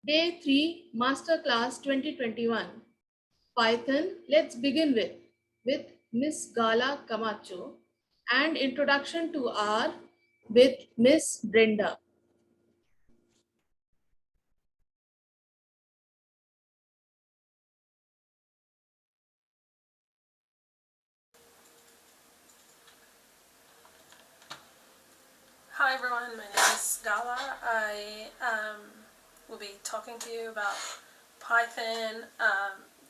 Day 3, Masterclass 2021. Python, let's begin with Miss Gala Camacho and Introduction to R with Miss Brenda. Hi everyone, my name is Gala. I will be talking to you about Python.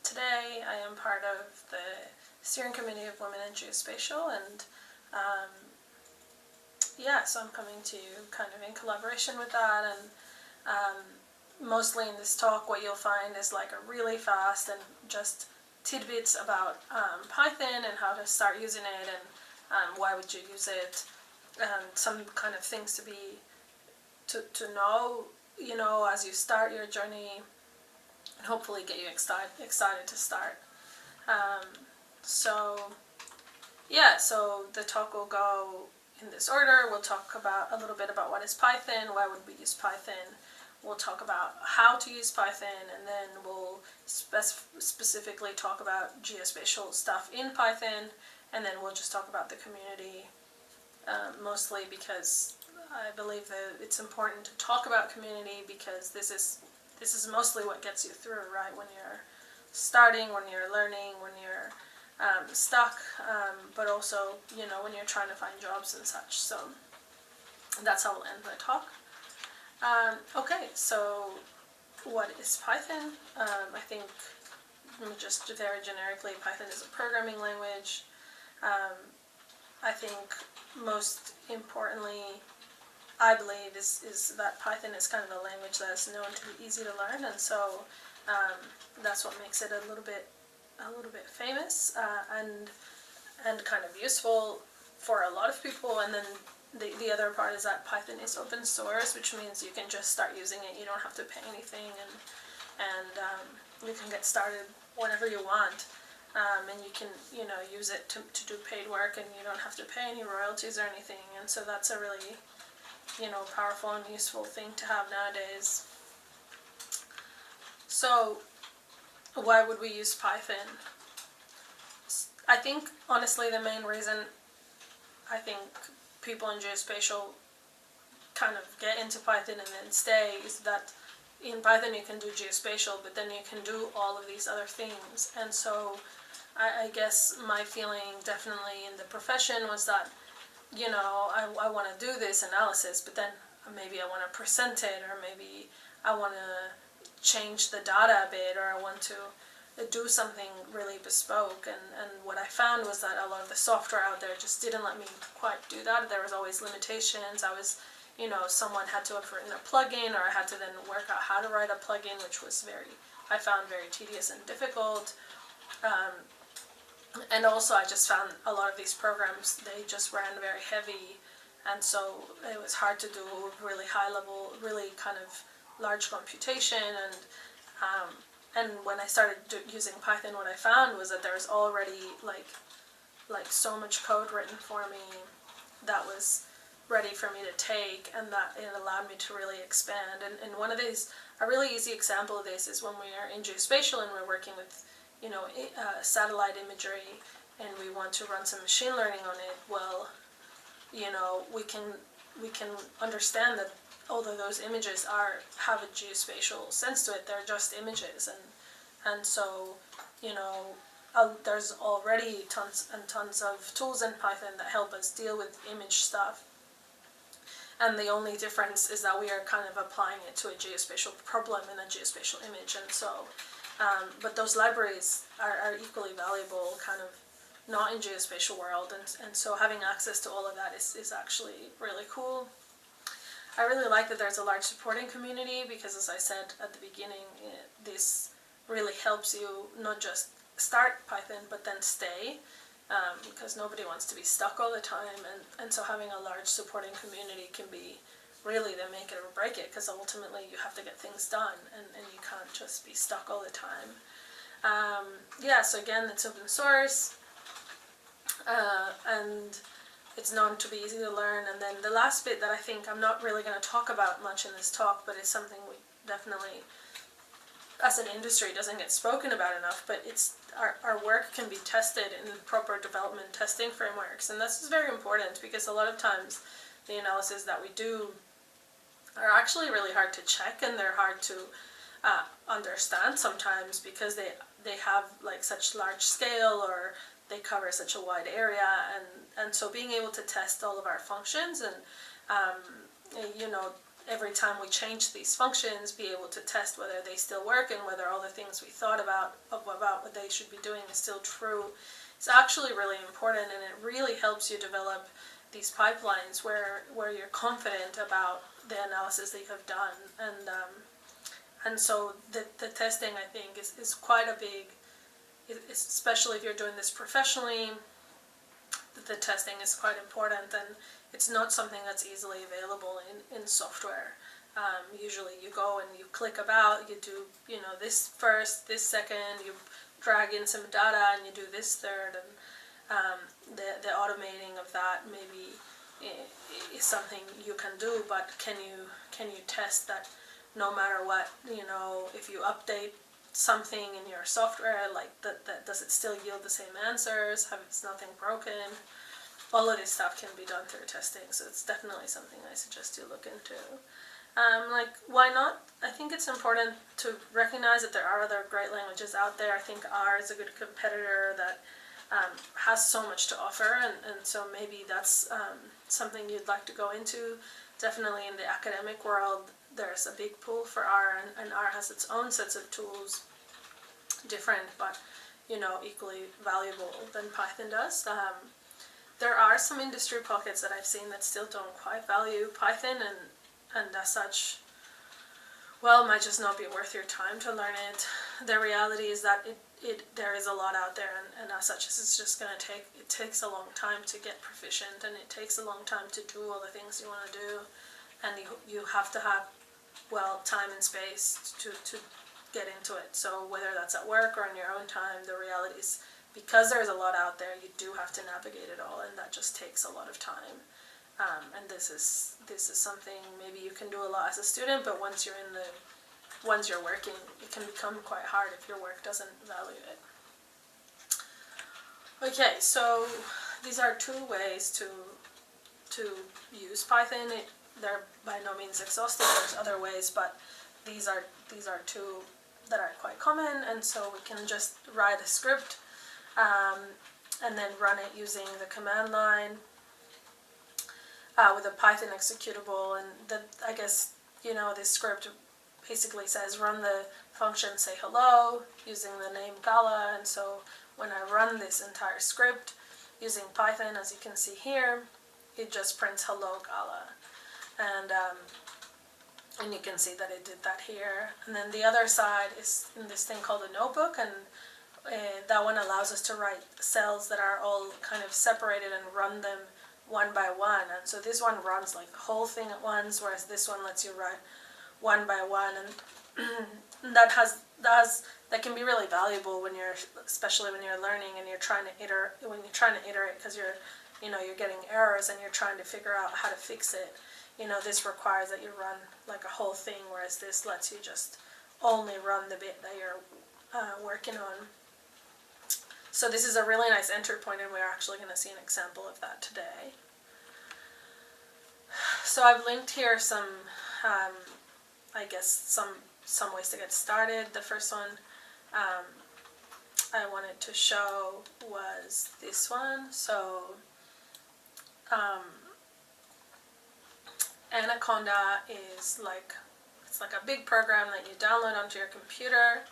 Today I am part of the steering committee of Women in Geospatial, and so I'm coming to you kind of in collaboration with that, and mostly in this talk what you'll find is like a really fast and just tidbits about Python and how to start using it, and why would you use it, and some kind of things to know, as you start your journey, and hopefully get you excited to start. So the talk will go in this order. We'll talk about a little bit about what is Python, why would we use Python. We'll talk about how to use Python, and then we'll specifically talk about geospatial stuff in Python, and then we'll just talk about the community, mostly because I believe that it's important to talk about community, because this is mostly what gets you through, right? When you're starting, when you're learning, when you're stuck, but also, when you're trying to find jobs and such. So that's how we'll end my talk. Okay, so what is Python? I think just very generically, Python is a programming language. I think most importantly, I believe is that Python is kind of a language that is known to be easy to learn, and so that's what makes it a little bit famous, and kind of useful for a lot of people. And then the other part is that Python is open source, which means you can just start using it. You don't have to pay anything, and you can get started whenever you want. And you can use it to do paid work, and you don't have to pay any royalties or anything. And so that's a really powerful and useful thing to have nowadays. So why would we use Python? I think honestly the main reason I think people in geospatial kind of get into Python and then stay is that in Python you can do geospatial, but then you can do all of these other things. And so I guess my feeling definitely in the profession was that I want to do this analysis, but then maybe I want to present it, or maybe I want to change the data a bit, or I want to do something really bespoke. And what I found was that a lot of the software out there just didn't let me quite do that. There was always limitations. Someone had to have written a plugin, or I had to then work out how to write a plugin, which was I found very tedious and difficult. And also I just found a lot of these programs, they just ran very heavy, and so it was hard to do really high level, really kind of large computation. And when I started using Python, what I found was that there was already like so much code written for me that was ready for me to take, and that it allowed me to really expand. And one of these, a really easy example of this is when we are in geospatial and we're working with satellite imagery, and we want to run some machine learning on it. Well, we can understand that although those images have a geospatial sense to it, they're just images, and so there's already tons and tons of tools in Python that help us deal with image stuff. And the only difference is that we are kind of applying it to a geospatial problem in a geospatial image. And so but those libraries are equally valuable, kind of not in geospatial world, and so having access to all of that is actually really cool. I really like that there's a large supporting community, because as I said at the beginning, this really helps you not just start Python but then stay, because nobody wants to be stuck all the time, and so having a large supporting community can be really the make it or break it, because ultimately you have to get things done, and you can't just be stuck all the time. So again, it's open source, and it's known to be easy to learn. And then the last bit that I think I'm not really going to talk about much in this talk, but it's something we definitely as an industry doesn't get spoken about enough, but it's our work can be tested in proper development testing frameworks, and this is very important because a lot of times the analyses that we do are actually really hard to check, and they're hard to understand sometimes because they have like such large scale, or they cover such a wide area, and so being able to test all of our functions and you know, every time we change these functions, be able to test whether they still work and whether all the things we thought about what they should be doing is still true. It's actually really important, and it really helps you develop these pipelines where you're confident about the analysis that you have done, and so the testing, I think, is quite a big, especially if you're doing this professionally, the testing is quite important, and it's not something that's easily available in software. Usually you go and you click about, you do, you know, this first, this second, you drag in some data, and you do this third, and the automating of that maybe is something you can do, but can you test that no matter what, you know, if you update something in your software, like that does it still yield the same answers? Have it's nothing broken? All of this stuff can be done through testing, so it's definitely something I suggest you look into. Like, why not? I think it's important to recognize that there are other great languages out there. I think R is a good competitor that has so much to offer, and so maybe that's something you'd like to go into. Definitely in the academic world, there's a big pool for R, and R has its own sets of tools, different but, you know, equally valuable than Python does. There are some industry pockets that I've seen that still don't quite value Python, and as such, well, it might just not be worth your time to learn it. The reality is that there is a lot out there, and as such, it's just going to it takes a long time to get proficient, and it takes a long time to do all the things you want to do, and you have to have, well, time and space to get into it. So whether that's at work or in your own time, the reality is, because there's a lot out there, you do have to navigate it all, and that just takes a lot of time. And this is something maybe you can do a lot as a student, but once you're working, it can become quite hard if your work doesn't value it. Okay, so these are two ways to use Python. They're by no means exhaustive. There's other ways, but these are two that are quite common, and so we can just write a script and then run it using the command line with a Python executable. And I guess, you know, this script basically says run the function say hello using the name Gala, and so when I run this entire script using Python, as you can see here, it just prints hello Gala, and you can see that it did that here. And then the other side is in this thing called a notebook, and that one allows us to write cells that are all kind of separated and run them one by one. And so this one runs like the whole thing at once, whereas this one lets you write one by one, and that can be really valuable when especially when you're learning and you're trying to iterate because you're getting errors and you're trying to figure out how to fix it. You know, this requires that you run like a whole thing, whereas this lets you just only run the bit that you're working on. So this is a really nice entry point, and we're actually going to see an example of that today. So I've linked here some, I guess, some ways to get started. The first one I wanted to show was this one. So Anaconda is it's like a big program that you download onto your computer,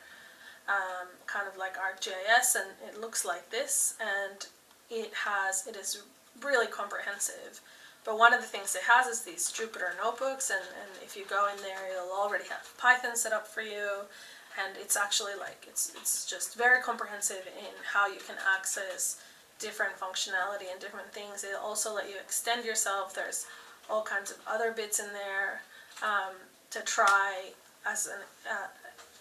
kind of like ArcGIS, and it looks like this, and it is really comprehensive. But one of the things it has is these Jupyter notebooks, and if you go in there, it'll already have Python set up for you, and it's actually it's just very comprehensive in how you can access different functionality and different things. It'll also let you extend yourself. There's all kinds of other bits in there to try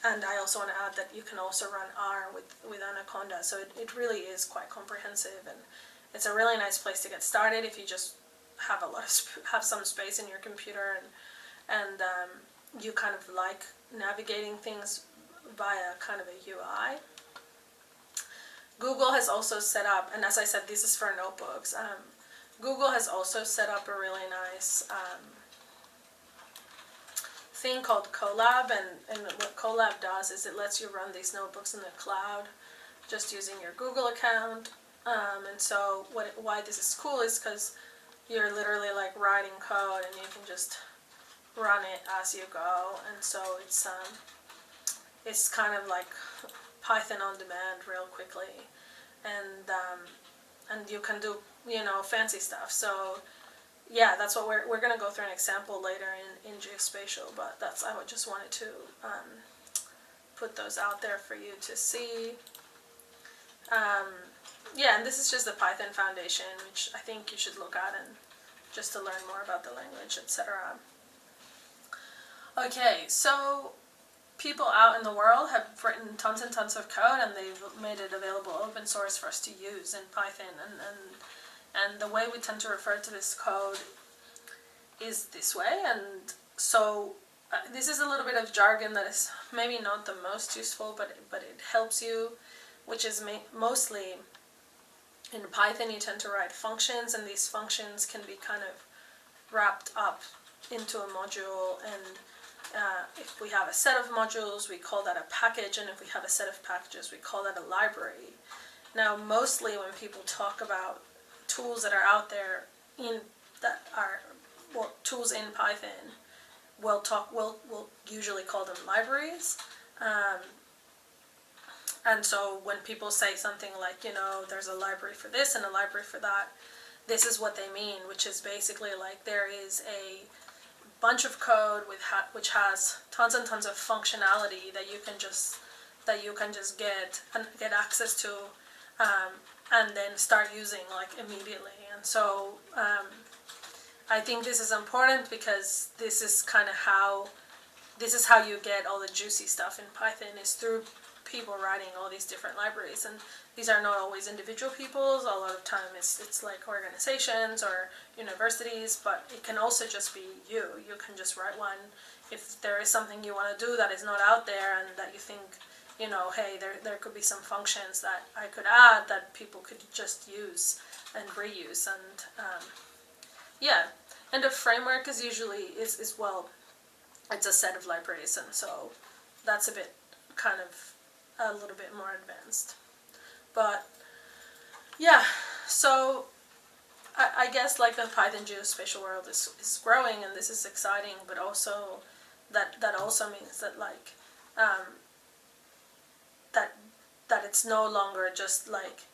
and I also want to add that you can also run R with Anaconda, so it really is quite comprehensive, and it's a really nice place to get started if you just have some space in your computer and you kind of like navigating things via kind of a UI. Google has also set up, and as I said, this is for notebooks. Google has also set up a really nice thing called Colab, and what Colab does is it lets you run these notebooks in the cloud just using your Google account. And so why this is cool is because you're literally like writing code and you can just run it as you go, and so it's kind of like Python on demand real quickly, and you can do fancy stuff. So yeah, that's what we're gonna go through an example later in Geospatial, but I just wanted to put those out there for you to see. Yeah, and this is just the Python Foundation, which I think you should look at and just to learn more about the language, etc. Okay, so people out in the world have written tons and tons of code, and they've made it available open source for us to use in Python, and the way we tend to refer to this code is this way. And so this is a little bit of jargon that is maybe not the most useful, but it helps you, which is mostly in Python you tend to write functions, and these functions can be kind of wrapped up into a module, and if we have a set of modules, we call that a package, and if we have a set of packages, we call that a library. Now, mostly when people talk about tools that are out there tools in Python, we'll usually call them libraries. And so when people say something like, there's a library for this and a library for that, this is what they mean, which is basically like there is a bunch of code which has tons and tons of functionality that you can just get access to, and then start using like immediately. And so I think this is important because this is how you get all the juicy stuff in Python, is through people writing all these different libraries. And these are not always individual people. A lot of time it's like organizations or universities, but it can also just be you. You can just write one if there is something you want to do that is not out there, and that you think, hey, there could be some functions that I could add that people could just use and reuse. And yeah, and a framework is usually well, it's a set of libraries, and so that's a bit kind of a little bit more advanced. But yeah, so I guess like the Python geospatial world is growing, and this is exciting, but also that also means that like that it's no longer just like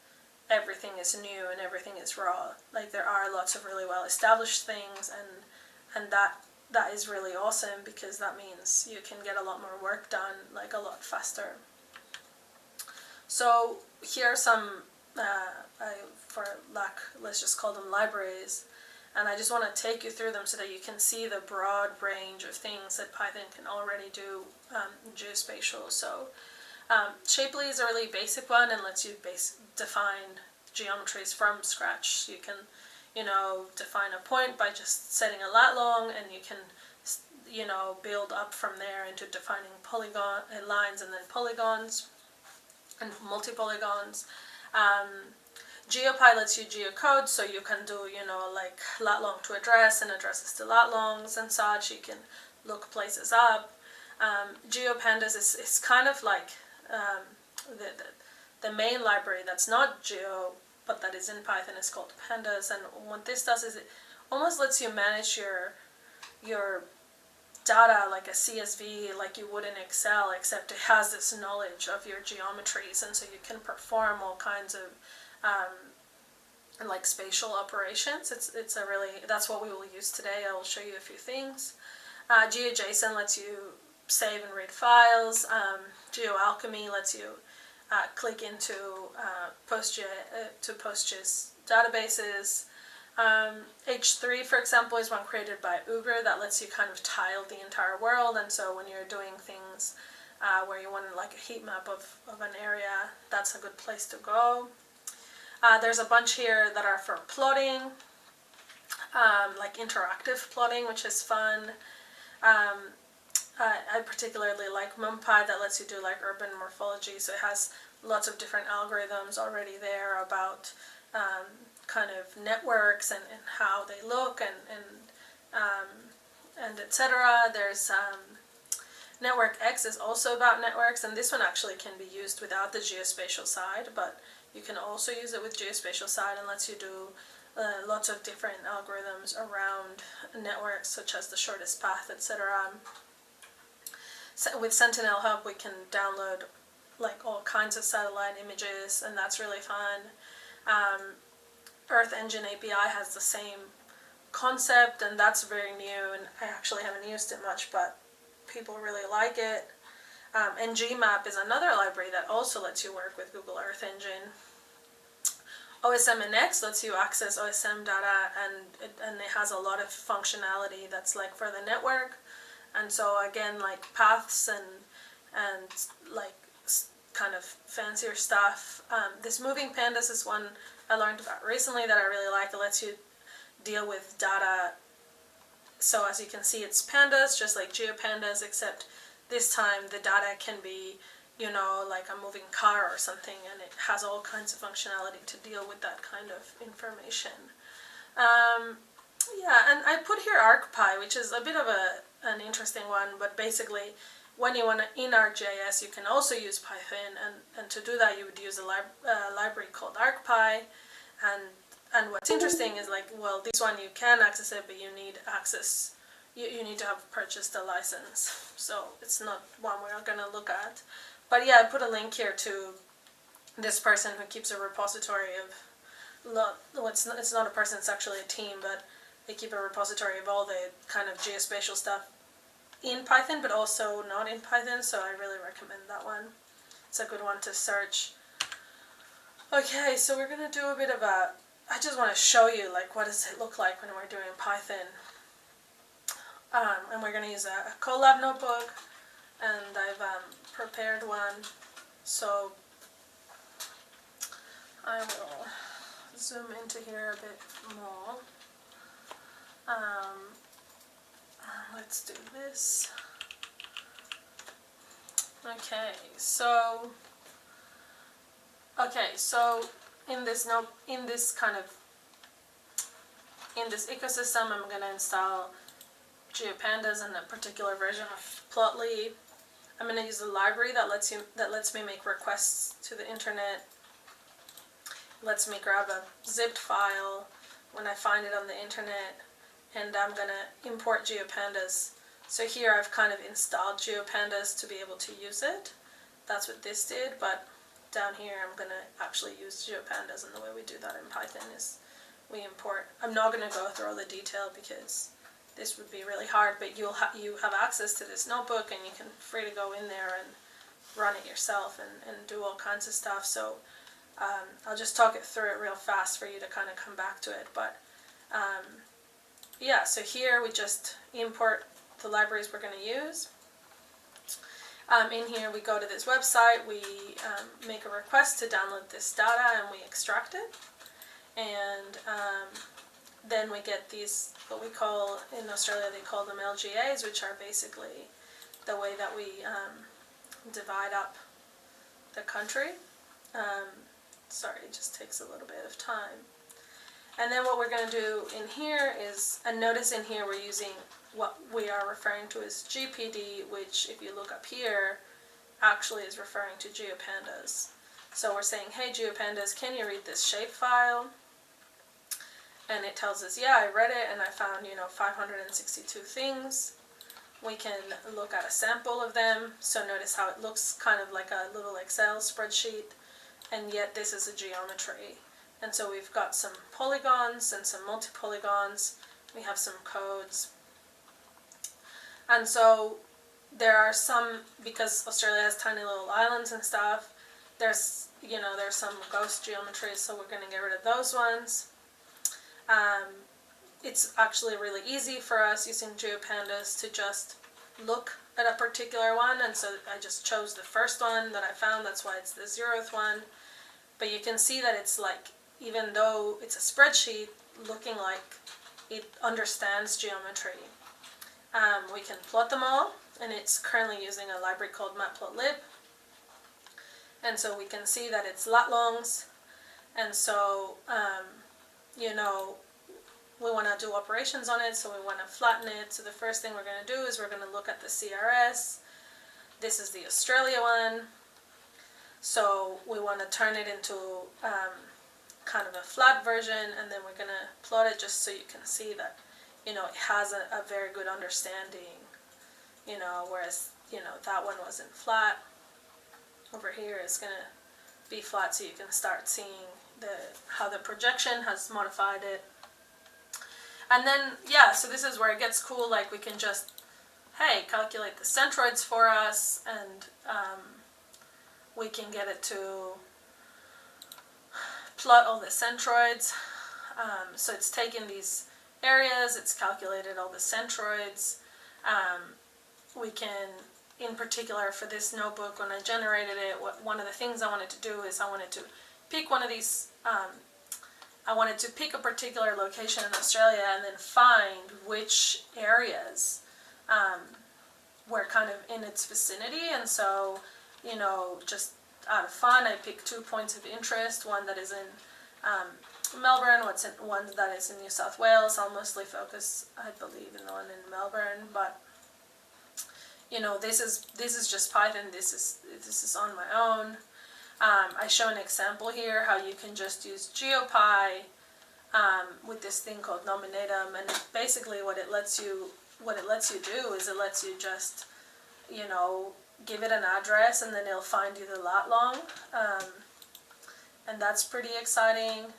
everything is new and everything is raw. Like there are lots of really well established things, and that is really awesome, because that means you can get a lot more work done like a lot faster. So here are some, let's just call them libraries, and I just want to take you through them so that you can see the broad range of things that Python can already do in geospatial. So Shapely is a really basic one and lets you define geometries from scratch. You can, define a point by just setting a lat long, and you can, build up from there into defining polygon lines and then polygons and multi-polygons. GeoPy lets you geocode, so you can do, like lat long to address and addresses to lat longs and such. You can look places up. GeoPandas is kind of like the main library that's not Geo, but that is in Python, is called Pandas. And what this does is it almost lets you manage your data like a CSV, like you would in Excel, except it has this knowledge of your geometries, and so you can perform all kinds of like spatial operations. It's a really, that's what we will use today. I will show you a few things. GeoJSON lets you save and read files. GeoAlchemy lets you click into PostGIS databases. H3, for example, is one created by Uber that lets you kind of tile the entire world, and so when you're doing things where you want like a heat map of an area, that's a good place to go. There's a bunch here that are for plotting, like interactive plotting, which is fun. I particularly like MumPy that lets you do like urban morphology, so it has lots of different algorithms already there about kind of networks and how they look and etc. There's Network X is also about networks, and this one actually can be used without the geospatial side, but you can also use it with geospatial side, and lets you do lots of different algorithms around networks, such as the shortest path, etc. So with Sentinel Hub, we can download like all kinds of satellite images, and that's really fun. Earth Engine API has the same concept, and that's very new, and I actually haven't used it much, but people really like it. And Gmap is another library that also lets you work with Google Earth Engine. OSMNX lets you access OSM data, and it has a lot of functionality that's like for the network. And so again, like paths and like kind of fancier stuff. This Moving Pandas is one I learned about recently that I really like. It lets you deal with data. So as you can see, it's pandas, just like GeoPandas, except this time the data can be, you know, like a moving car or something, and it has all kinds of functionality to deal with that kind of information. Yeah, and I put here ArcPy, which is a bit of an interesting one, but basically when you want to in ArcGIS, you can also use Python, and to do that you would use a library called ArcPy, and what's interesting is like, well, this one you can access it, but you need access, you need to have purchased a license, so it's not one we're going to look at. But yeah, I put a link here to this person who keeps a repository of, well, it's not a person, it's actually a team, but they keep a repository of all the kind of geospatial stuff in Python, but also not in Python, so I really recommend that one. It's a good one to search. Okay, so we're going to do a bit of a, I just want to show you like what does it look like when we're doing Python. And we're going to use a Colab notebook, and I've prepared one, so I will zoom into here a bit more. Let's do this. Okay, so in this ecosystem, I'm going to install GeoPandas and a particular version of Plotly. I'm going to use a library that lets me make requests to the internet. Lets me grab a zipped file when I find it on the internet, and I'm going to import GeoPandas. So here I've kind of installed GeoPandas to be able to use it. That's what this did, but down here I'm going to actually use GeoPandas, and the way we do that in Python is we import. I'm not going to go through all the detail because this would be really hard, but you have access to this notebook, and you can free to go in there and run it yourself and do all kinds of stuff. So I'll just talk it through it real fast for you to kind of come back to it. But yeah, so here we just import the libraries we're going to use. In here we go to this website, we make a request to download this data, and we extract it. And then we get these, what we call, in Australia they call them LGAs, which are basically the way that we divide up the country. Sorry, it just takes a little bit of time. And then what we're going to do in here is, and notice in here we're using what we are referring to as GPD, which if you look up here actually is referring to GeoPandas. So we're saying, hey GeoPandas, can you read this shapefile? And it tells us, yeah, I read it and I found, 562 things. We can look at a sample of them. So notice how it looks kind of like a little Excel spreadsheet, and yet this is a geometry. And so we've got some polygons and some multi-polygons. We have some codes. And so there are some, because Australia has tiny little islands and stuff, there's some ghost geometries, so we're going to get rid of those ones. It's actually really easy for us using GeoPandas to just look at a particular one, and so I just chose the first one that I found, that's why it's the 0th one. But you can see that it's like, even though it's a spreadsheet, looking like it understands geometry. We can plot them all, and it's currently using a library called matplotlib. And so we can see that it's lat longs, and so you know, we want to do operations on it, so we want to flatten it. So the first thing we're going to do is we're going to look at the CRS. This is the Australia one. So we want to turn it into kind of a flat version, and then we're going to plot it just so you can see that, you know, it has a very good understanding, you know, whereas, you know, that one wasn't flat. Over here is going to be flat, so you can start seeing how the projection has modified it. And then, yeah, so this is where it gets cool. Like, we can just, hey, calculate the centroids for us, and we can get it to plot all the centroids. So it's taken these areas, it's calculated all the centroids. We can, in particular for this notebook, when I generated it, one of the things I wanted to do is I wanted to pick one of these, I wanted to pick a particular location in Australia and then find which areas were kind of in its vicinity. And so, you know, just out of fun, I picked 2 points of interest, one that is in Melbourne, one that is in New South Wales. I'll mostly focus, I believe, in the one in Melbourne, but you know, this is just Python. This is on my own. I show an example here how you can just use GeoPy with this thing called Nominatum, and basically what it lets you do is it lets you just, you know, give it an address and then it'll find you the lat long, and that's pretty exciting.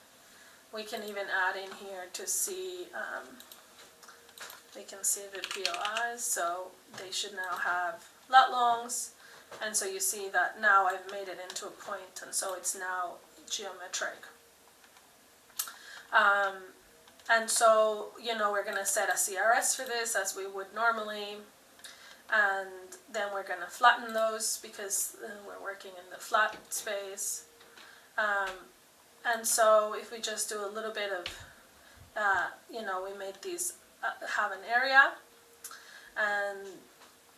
We can even add in here to see. We can see the POIs, so they should now have lat longs, and so you see that now I've made it into a point, and so it's now geometric. And so, you know, we're going to set a CRS for this as we would normally, and then we're going to flatten those because we're working in the flat space. And so if we just do a little bit of, you know, we made these have an area, and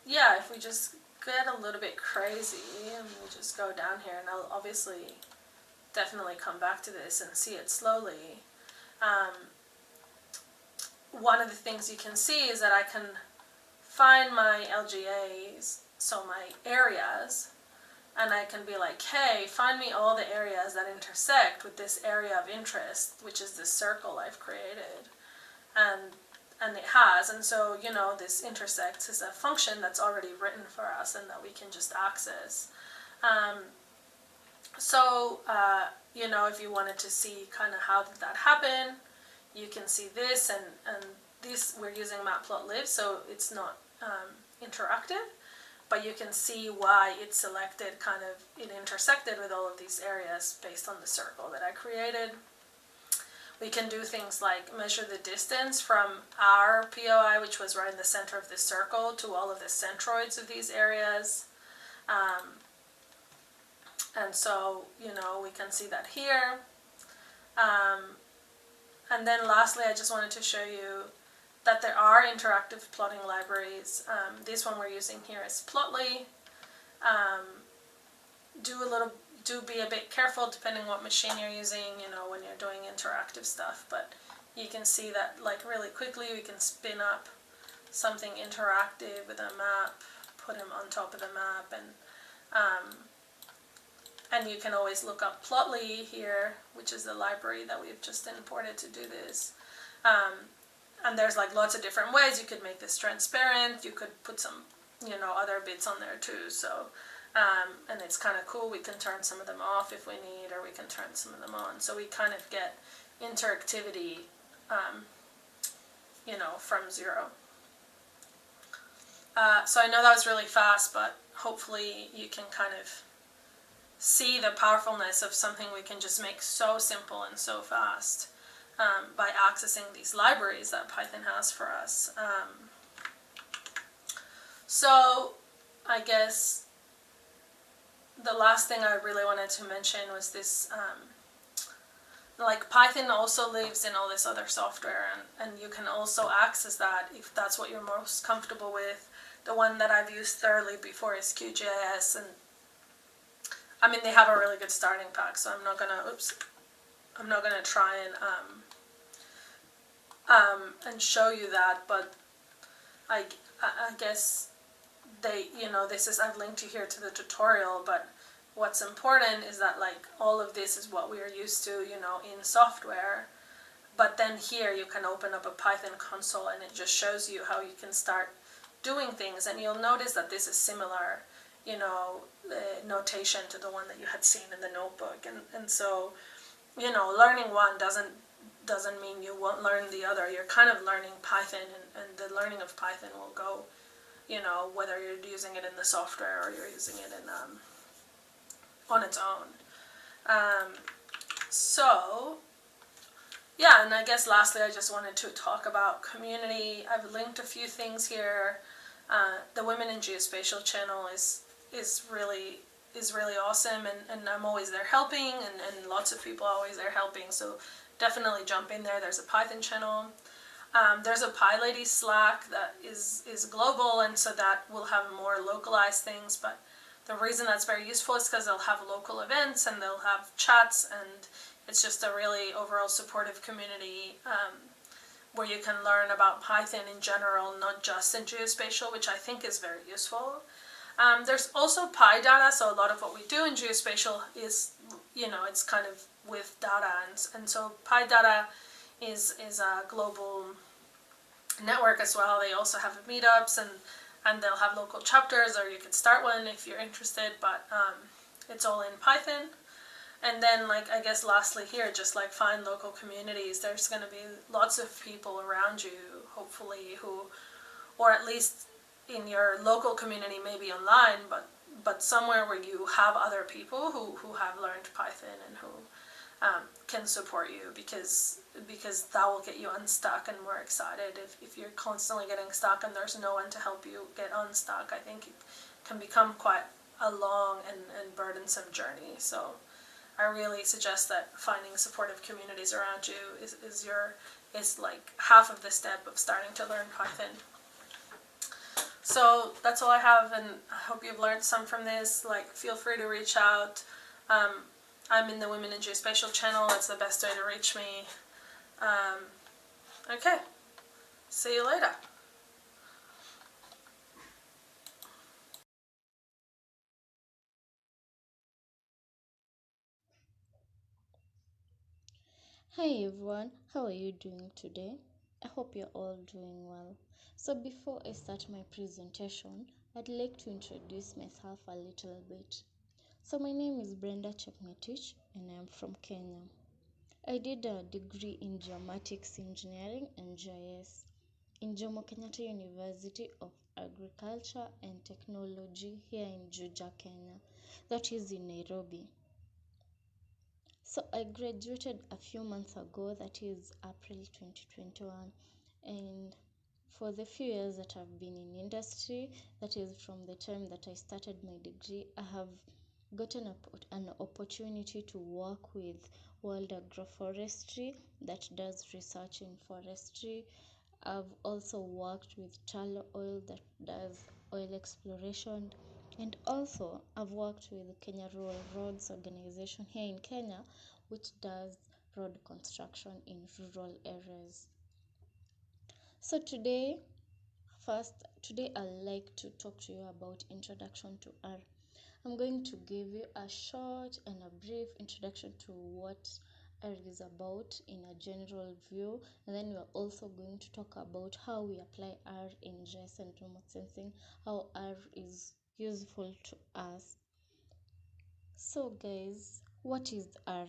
yeah, if we just get a little bit crazy and we just go down here, and I'll obviously definitely come back to this and see it slowly. One of the things you can see is that I can find my LGAs, so my areas, and I can be like, hey, find me all the areas that intersect with this area of interest, which is this circle I've created. And it has, and so, you know, this intersects is a function that's already written for us and that we can just access. You know, if you wanted to see kind of how did that happen, you can see this, and this, we're using matplotlib, so it's not interactive, but you can see why it selected kind of, it intersected with all of these areas based on the circle that I created. We can do things like measure the distance from our POI, which was right in the center of the circle, to all of the centroids of these areas. And so, you know, we can see that here. And then lastly, I just wanted to show you that there are interactive plotting libraries. This one we're using here is Plotly. Do be a bit careful depending what machine you're using, you know, when you're doing interactive stuff, but you can see that, like, really quickly we can spin up something interactive with a map, put them on top of the map, and you can always look up Plotly here, which is the library that we've just imported to do this. And there's like lots of different ways you could make this transparent. You could put some, you know, other bits on there too. So, and it's kind of cool. We can turn some of them off if we need, or we can turn some of them on. So we kind of get interactivity, you know, from zero. So I know that was really fast, but hopefully you can kind of see the powerfulness of something we can just make so simple and so fast by accessing these libraries that Python has for us. So I guess the last thing I really wanted to mention was this like Python also lives in all this other software, and you can also access that if that's what you're most comfortable with. The one that I've used thoroughly before is QGIS, and I mean they have a really good starting pack, so I'm not gonna try and show you that, but I, I guess they, you know, this is, I've linked you here to the tutorial, but what's important is that like all of this is what we are used to, you know, in software. But then here you can open up a Python console and it just shows you how you can start doing things. And you'll notice that this is similar, you know, notation to the one that you had seen in the notebook. And so, you know, learning one doesn't mean you won't learn the other. You're kind of learning Python, and the learning of Python will go, you know, whether you're using it in the software or you're using it in on its own. Um, so yeah, and I guess lastly, I just wanted to talk about community. I've linked a few things here. The Women in Geospatial channel is really awesome, and I'm always there helping, and lots of people are always there helping. So definitely jump in there. There's a Python channel. There's a PyLady Slack that is global, and so that will have more localized things. But the reason that's very useful is because they'll have local events and they'll have chats, and it's just a really overall supportive community where you can learn about Python in general, not just in geospatial, which I think is very useful. There's also PyData, so a lot of what we do in geospatial is, you know, it's kind of with data, and so PyData is a global network as well. They also have meetups, and they'll have local chapters, or you could start one if you're interested, but it's all in Python. And then, like, I guess lastly here, just like find local communities. There's going to be lots of people around you, hopefully, who, or at least in your local community, maybe online, but somewhere where you have other people who have learned Python and who can support you, because that will get you unstuck and more excited. If you're constantly getting stuck and there's no one to help you get unstuck, I think it can become quite a long and burdensome journey. So I really suggest that finding supportive communities around you is like half of the step of starting to learn Python. So that's all I have, and I hope you've learned some from this. Like, feel free to reach out. I'm in the Women in Geospatial channel. That's the best way to reach me. Okay, see you later. Hi everyone, how are you doing today? I hope you're all doing well. So before I start my presentation, I'd like to introduce myself a little bit. So my name is Brenda Chepngetich and I'm from Kenya. I did a degree in geomatics engineering and GIS in Jomo Kenyatta University of Agriculture and Technology here in Juja, Kenya, that is in Nairobi. So I graduated a few months ago, that is April 2021, and for the few years that I've been in industry, that is from the time that I started my degree, I have gotten an opportunity to work with World Agroforestry that does research in forestry. I've also worked with Talo Oil that does oil exploration, and also I've worked with Kenya Rural Roads Organization here in Kenya, which does road construction in rural areas. So today I'd like to talk to you about introduction to R. I'm going to give you a short and a brief introduction to what R is about in a general view, and then we're also going to talk about how we apply R in GIS and remote sensing, how R is useful to us. So guys, what is R?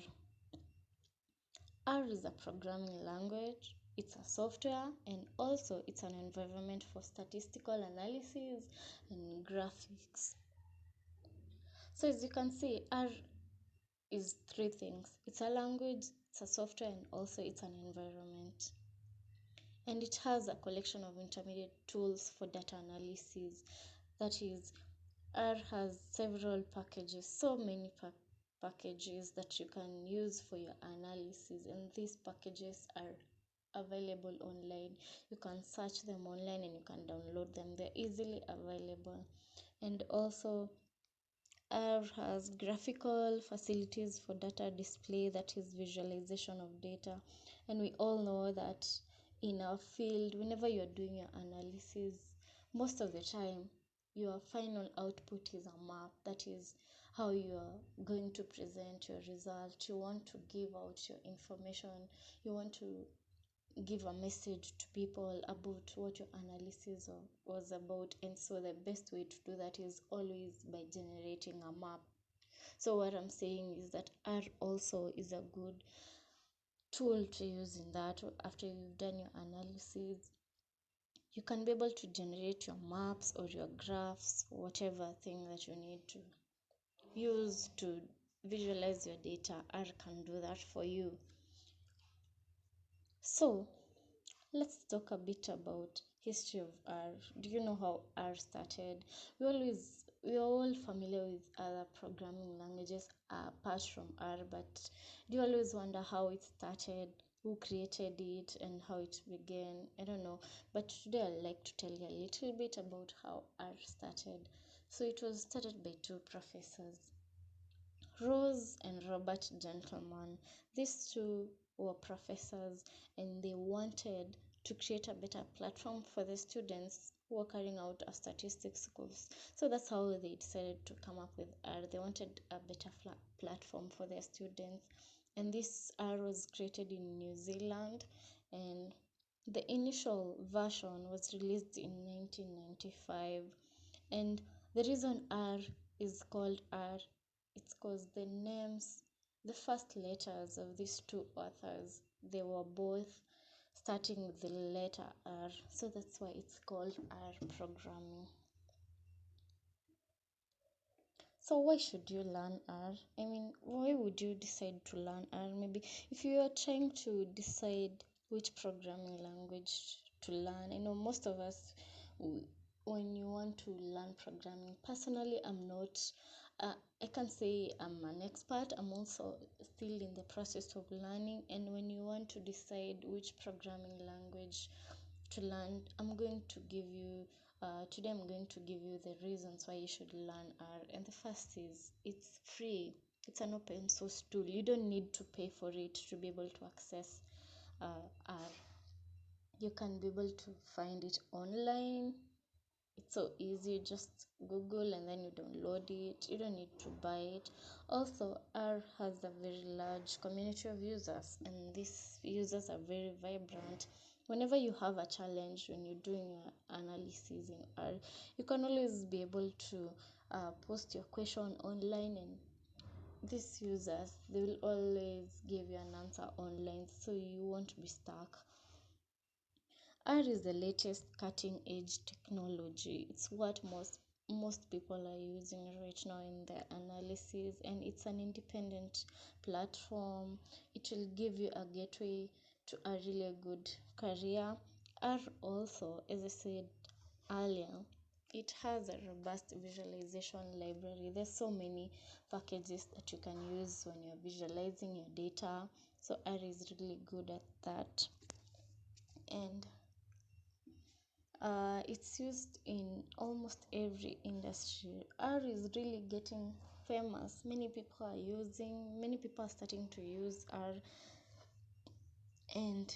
R is a programming language, it's a software, and also it's an environment for statistical analysis and graphics. So as you can see, R is three things. It's a language, it's a software, and also it's an environment. And it has a collection of intermediate tools for data analysis. That is, R has several packages, so many packages that you can use for your analysis, and these packages are available online. You can search them online and you can download them. They're easily available. And also R has graphical facilities for data display, that is visualization of data. And we all know that in our field, whenever you're doing your analysis, most of the time your final output is a map. That is how you are going to present your result. You want to give out your information, you want to give a message to people about what your analysis was about. And so the best way to do that is always by generating a map. So what I'm saying is that R also is a good tool to use in that. After you've done your analysis, you can be able to generate your maps or your graphs, whatever thing that you need to use to visualize your data. R can do that for you. So let's talk a bit about history of R. Do you know how R started? We're all familiar with other programming languages apart from R, but do you always wonder how it started, who created it, and how it began? I don't know, but today I'd like to tell you a little bit about how R started. So it was started by two professors, Rose and Robert Gentleman. These two were professors and they wanted to create a better platform for the students who were carrying out a statistics course. So that's how they decided to come up with R. They wanted a better platform for their students. And this R was created in New Zealand, and the initial version was released in 1995. And the reason R is called R, it's because the names, the first letters of these two authors, they were both starting with the letter R. So that's why it's called R programming. So why should you learn R? I mean, why would you decide to learn R? Maybe if you are trying to decide which programming language to learn, I know most of us, when you want to learn programming, personally, I'm not, I can't say I'm an expert. I'm also still in the process of learning. And when you want to decide which programming language to learn, today I'm going to give you the reasons why you should learn R. And the first is it's free. It's an open source tool. You don't need to pay for it to be able to access R. You can be able to find it online. It's so easy, just Google and then you download it. You don't need to buy it. Also, R has a very large community of users, and these users are very vibrant. Whenever you have a challenge when you're doing your analysis in R, you can always be able to post your question online, and these users, they will always give you an answer online, so you won't be stuck. R is the latest cutting edge technology. It's what most people are using right now in their analysis, and it's an independent platform. It will give you a gateway to a really good career. R also, as I said earlier, it has a robust visualization library. There's so many packages that you can use when you're visualizing your data. So R is really good at that. And it's used in almost every industry. R is really getting famous. Many people are starting to use R, and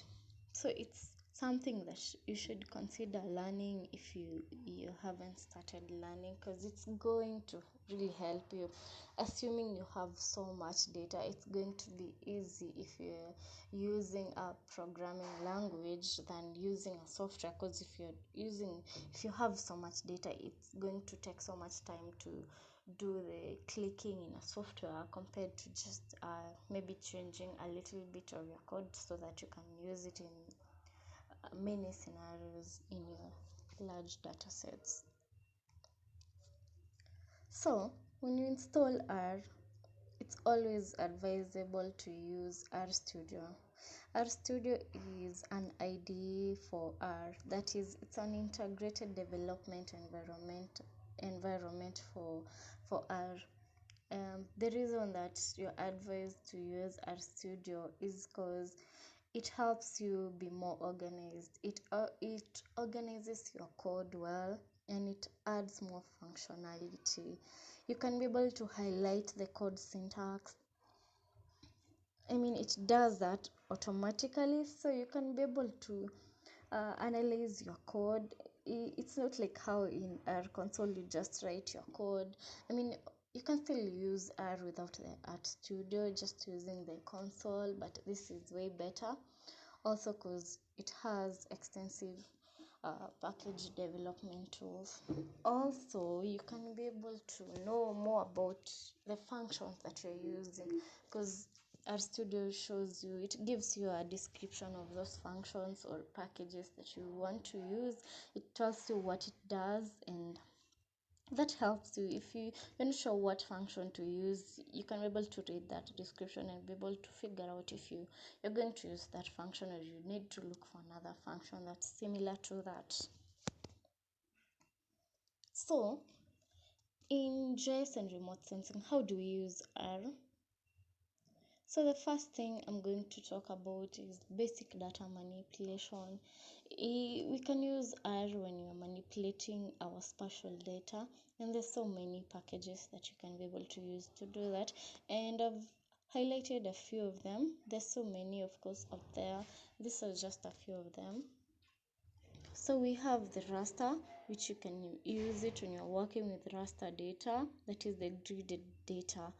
so it's something that you should consider learning if you haven't started learning, because it's going to really help you. Assuming you have so much data, it's going to be easy if you're using a programming language than using a software, because if you have so much data, it's going to take so much time to do the clicking in a software compared to just maybe changing a little bit of your code so that you can use it in many scenarios in your large data sets. So when you install R, it's always advisable to use RStudio. RStudio is an IDE for R. That is, it's an integrated development environment for R. The reason that you're advised to use RStudio is because it helps you be more organized. It organizes your code well, and it adds more functionality. You can be able to highlight the code syntax. It does that automatically, so you can be able to analyze your code. It's not like how in R console you just write your code. You can still use R without the Art Studio, just using the console, but this is way better. Also, because it has extensive package development tools. Also, you can be able to know more about the functions that you're using, because RStudio shows you, it gives you a description of those functions or packages that you want to use. It tells you what it does, and that helps you. If you're not sure what function to use, you can be able to read that description and be able to figure out if you're going to use that function, or you need to look for another function that's similar to that. So in GIS and remote sensing, how do we use R? So the first thing I'm going to talk about is basic data manipulation. We can use R when you're manipulating our spatial data, and there's so many packages that you can be able to use to do that, and I've highlighted a few of them. There's so many, of course, out there. These are just a few of them. So we have the raster, which you can use it when you're working with raster data, that is the gridded data.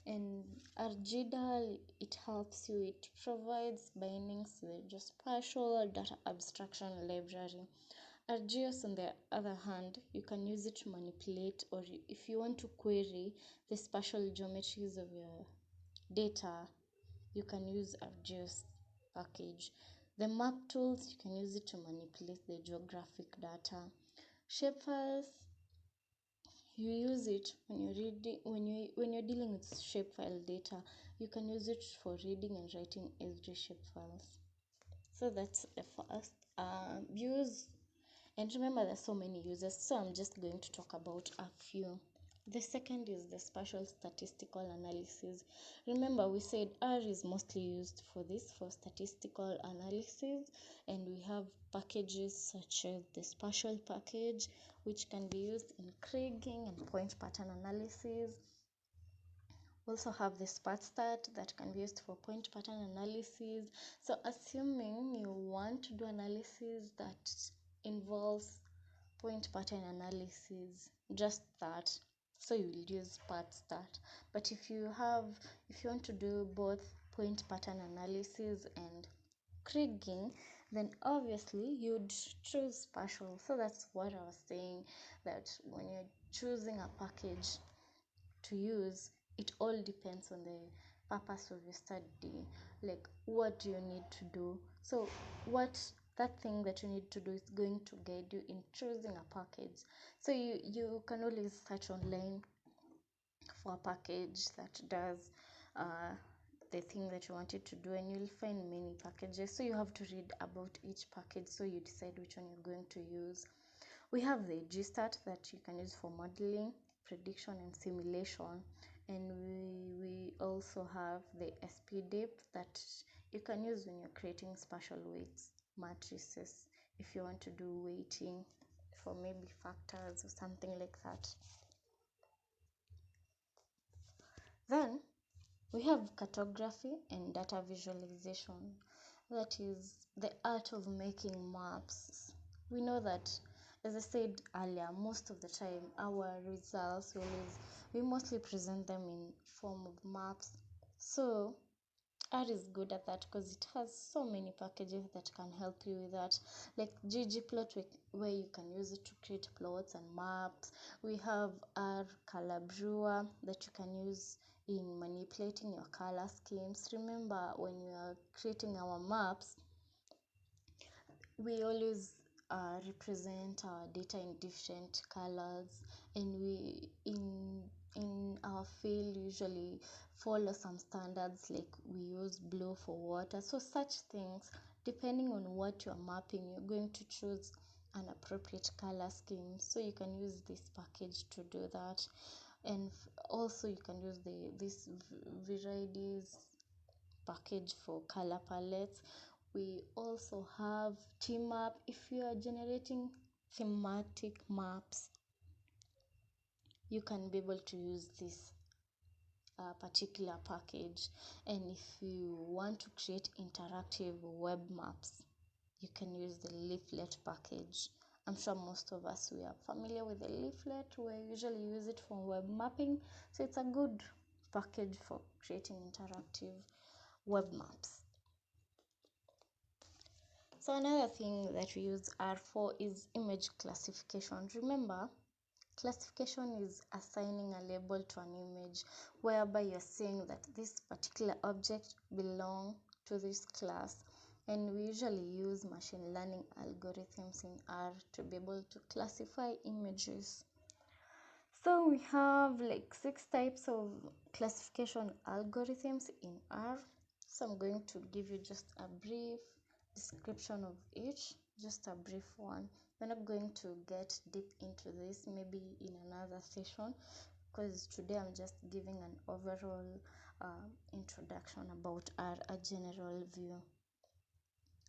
And RGDAL, it helps you, it provides bindings to the Geospatial data abstraction library. RGS, on the other hand, you can use it to manipulate, or if you want to query the spatial geometries of your data, you can use RGS package. The map tools, you can use it to manipulate the geographic data. Shapefiles, you use it when you're reading, when you're dealing with shapefile data. You can use it for reading and writing Esri shapefiles. So that's the first use. And remember, there's so many uses, so I'm just going to talk about a few. The second is the spatial statistical analysis. Remember, we said R is mostly used for this, for statistical analysis, and we have packages such as the spatial package, which can be used in kriging and point pattern analysis. We also have the SPATStat that can be used for point pattern analysis. So assuming you want to do analysis that involves point pattern analysis, just that, so you will use SPATStat. But if you want to do both point pattern analysis and kriging, then obviously you'd choose spatial. So that's what I was saying, that when you're choosing a package to use, it all depends on the purpose of your study. Like, what do you need to do? So what that thing that you need to do is going to guide you in choosing a package. So you can always search online for a package that does the thing that you wanted to do, and you'll find many packages. So you have to read about each package, so you decide which one you're going to use. We have the GStat that you can use for modeling, prediction, and simulation. And we also have the SPDIP that you can use when you're creating spatial weights matrices, if you want to do weighting for maybe factors or something like that. Then we have cartography and data visualization. That is the art of making maps. We know that, as I said earlier, most of the time our results we mostly present them in form of maps. So R is good at that because it has so many packages that can help you with that, like ggplot, where you can use it to create plots and maps. We have R color brewer that you can use in manipulating your color schemes. Remember, when you are creating our maps, we always represent our data in different colors, and we in our field usually follow some standards, like we use blue for water. So such things, depending on what you're mapping, you're going to choose an appropriate color scheme. So you can use this package to do that. And also you can use this varieties package for color palettes. We also have Tmap. If you are generating thematic maps, you can be able to use this particular package. And if you want to create interactive web maps, you can use the leaflet package. I'm sure most of us, we are familiar with the leaflet. We usually use it for web mapping, so it's a good package for creating interactive web maps. So another thing that we use R for is image classification. Remember, classification is assigning a label to an image, whereby you're saying that this particular object belongs to this class. And we usually use machine learning algorithms in R to be able to classify images. So we have like 6 types of classification algorithms in R. So I'm going to give you just a brief description of each, just a brief one. We're not going to get deep into this, maybe in another session, because today I'm just giving an overall introduction about R, a general view.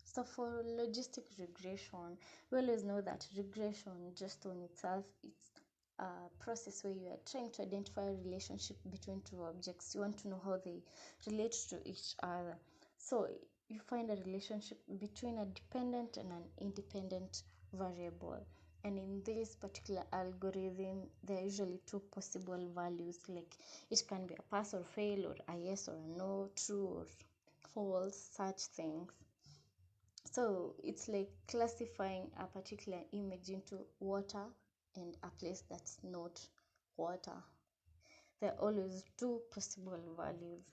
So for logistic regression, we always know that regression just on itself, it's a process where you are trying to identify a relationship between two objects. You want to know how they relate to each other. So you find a relationship between a dependent and an independent variable. And in this particular algorithm, there are usually two possible values, like it can be a pass or fail, or a yes or a no, true or false, such things. So it's like classifying a particular image into water and a place that's not water. There are always two possible values.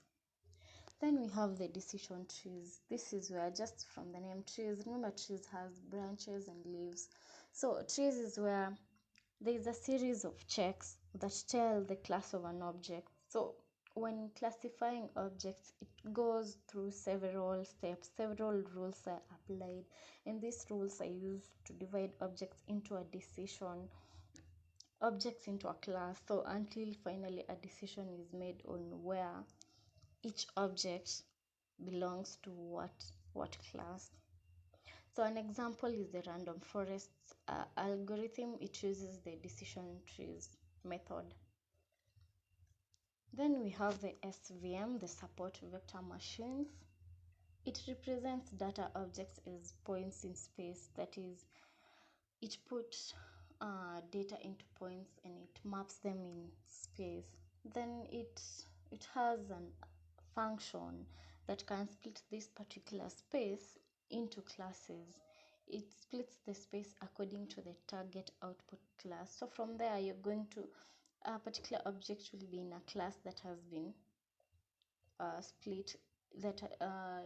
Then we have the decision trees. This is where, just from the name trees, remember trees has branches and leaves. So trees is where there is a series of checks that tell the class of an object. So when classifying objects, it goes through several steps, several rules are applied, and these rules are used to divide objects into a class. So until finally a decision is made on where each object belongs to what class. So an example is the random forests algorithm. It uses the decision trees method. Then we have the SVM, the support vector machines. It represents data objects as points in space. That is, it puts data into points and it maps them in space. Then it has a function that can split this particular space into classes. It splits the space according to the target output class. So from there, you're going to, a particular object will be in a class that has been split, that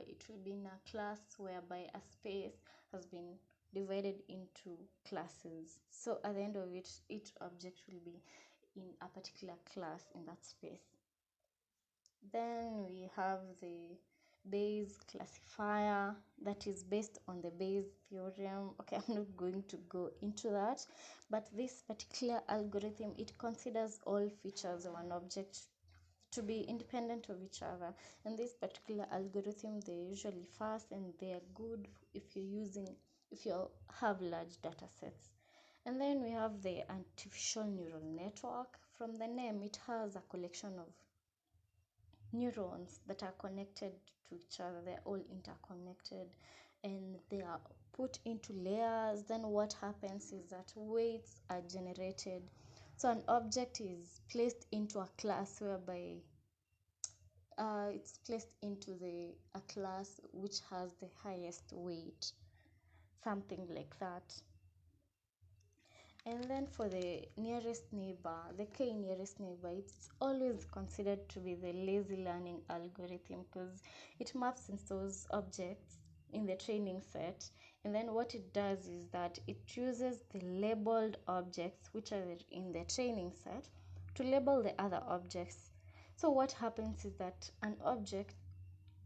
it will be in a class whereby a space has been divided into classes. So at the end of it, each object will be in a particular class in that space. Then we have the Bayes classifier that is based on the Bayes theorem. Okay, I'm not going to go into that, but this particular algorithm, it considers all features of an object to be independent of each other. And this particular algorithm, they're usually fast and they're good if you have large data sets. And then we have the artificial neural network. From the name, it has a collection of neurons that are connected to each other. They're all interconnected and they are put into layers. Then what happens is that weights are generated. So an object is placed into a class whereby it's placed into a class which has the highest weight, something like that. And then for the nearest neighbor, the k nearest neighbor, it's always considered to be the lazy learning algorithm because it maps in those objects in the training set. And then what it does is that it uses the labeled objects which are in the training set to label the other objects. So what happens is that an object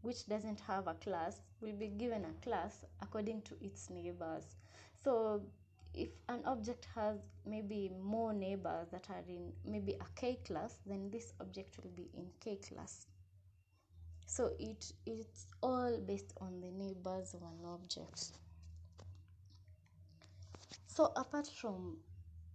which doesn't have a class will be given a class according to its neighbors. So if an object has maybe more neighbors that are in maybe a K class, then this object will be in K class. So it's all based on the neighbors of an object. So apart from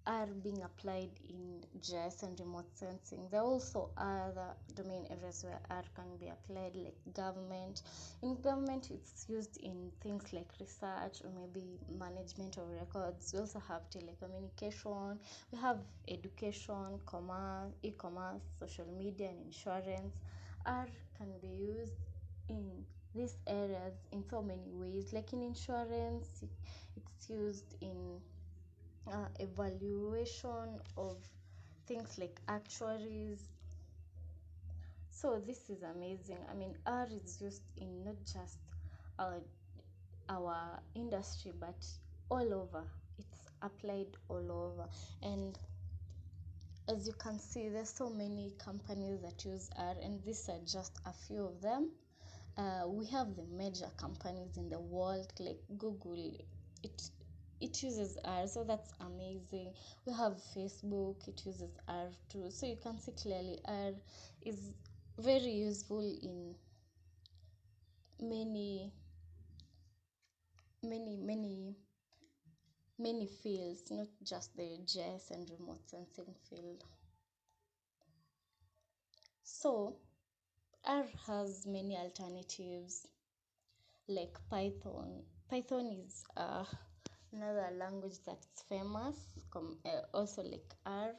R being applied in GIS and remote sensing, there are also other domain areas where R can be applied, like government. In government, it's used in things like research or maybe management of records. We also have telecommunication, we have education, commerce, e-commerce, social media, and insurance. R can be used in these areas in so many ways. Like in insurance, it's used in evaluation of things like actuaries. So this is amazing. I mean, R is used in not just our industry, but all over. It's applied all over. And as you can see, there's so many companies that use R, and these are just a few of them. We have the major companies in the world, like Google. It uses R, so that's amazing. We have Facebook, it uses R too. So you can see clearly R is very useful in many many many many fields, not just the GIS and remote sensing field. So R has many alternatives like Python. Python is another language that's famous, also like R.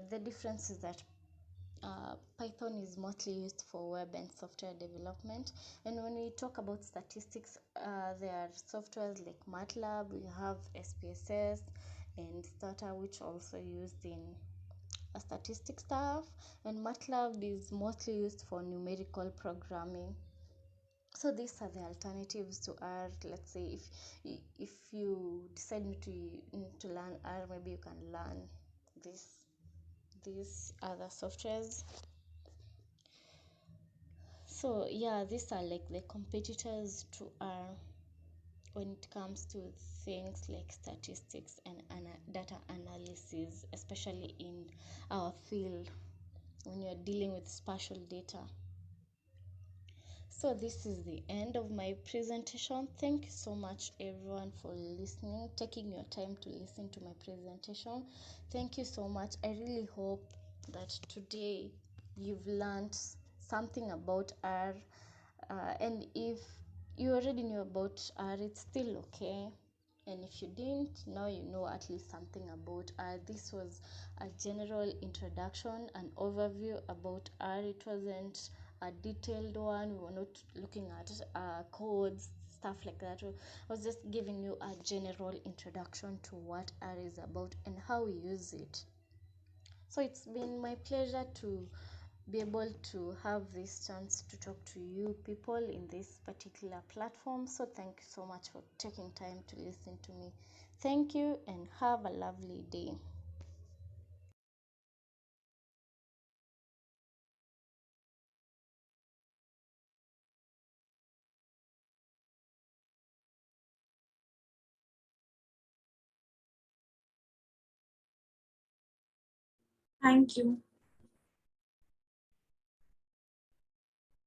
The difference is that Python is mostly used for web and software development. And when we talk about statistics, there are softwares like MATLAB, we have SPSS and Stata, which are also used in statistics stuff. And MATLAB is mostly used for numerical programming. So these are the alternatives to R. Let's say if you decide to learn R, maybe you can learn these other softwares. So yeah, these are like the competitors to R when it comes to things like statistics and data analysis, especially in our field when you're dealing with spatial data. So this is the end of my presentation. Thank you so much everyone for listening, taking your time to listen to my presentation. Thank you so much. I really hope that today you've learned something about R. And if you already knew about R, it's still okay. And if you didn't, now you know at least something about R. This was a general introduction, an overview about R. It wasn't a detailed one. We were not looking at codes, stuff like that. I was just giving you a general introduction to what R is about and how we use it. So it's been my pleasure to be able to have this chance to talk to you people in this particular platform. So thank you so much for taking time to listen to me. Thank you and have a lovely day. Thank you.